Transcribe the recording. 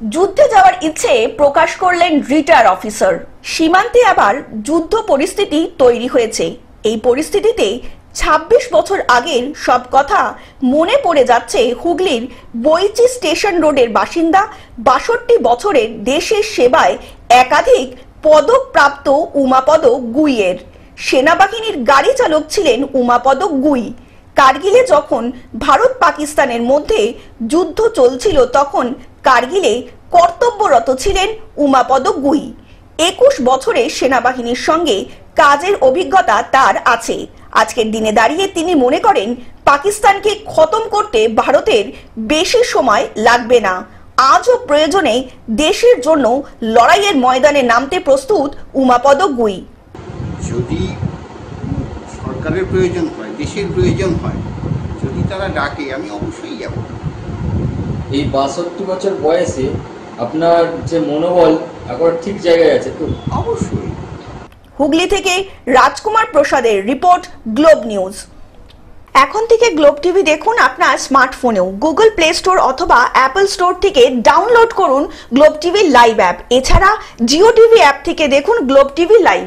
যুদ্ধে যাওয়ার ইচ্ছে প্রকাশ করলেন রিটায়ার অফিসার। সীমান্তে আবার যুদ্ধ পরিস্থিতি তৈরি হয়েছে। এই পরিস্থিতিতে ২৬ বছর আগের সব কথা মনে পড়ে যাচ্ছে হুগলির বইচি স্টেশন রোডের বাসিন্দা ৬২ বছরের দেশের সেবায় একাধিক পদকপ্রাপ্ত উমাপদ গুইয়ের। সেনাবাহিনীর গাড়ি চালক ছিলেন উমাপদ গুই। কার্গিলে যখন ভারত পাকিস্তানের মধ্যে যুদ্ধ চলছিল তখন কার্গিলে কর্তব্যরত ছিলেন উমাপদ গুই। ২১ বছরের সেনাবাহিনীর সঙ্গে কাজের অভিজ্ঞতা তার আছে। আজকের দিনে দাঁড়িয়ে তিনি মনে করেন পাকিস্তানকে খতম করতে ভারতের বেশি সময় লাগবে না। আজও প্রয়োজনে দেশের জন্য লড়াইয়ের ময়দানে নামতে প্রস্তুত উমাপদ গুই। যদি সরকারের প্রয়োজন হয়, দেশের প্রয়োজন হয়, যদি তারা ডাকে, আমি অবশ্যই যাব। এই ৬২ বছর বয়সে আপনার যে মনোবল এখন ঠিক জায়গায় আছে তো? অবশ্যই। হুগলি থেকে রাজকুমার প্রসাদের রিপোর্ট, গ্লোব নিউজ। এখন থেকে গ্লোব টিভি দেখুন আপনার স্মার্টফোনেও। গুগল প্লে স্টোর অথবা অ্যাপল স্টোর থেকে ডাউনলোড করুন গ্লোব টিভি লাইভ অ্যাপ। এছাড়া জিও টিভি অ্যাপ থেকে দেখুন গ্লোব টিভি লাইভ।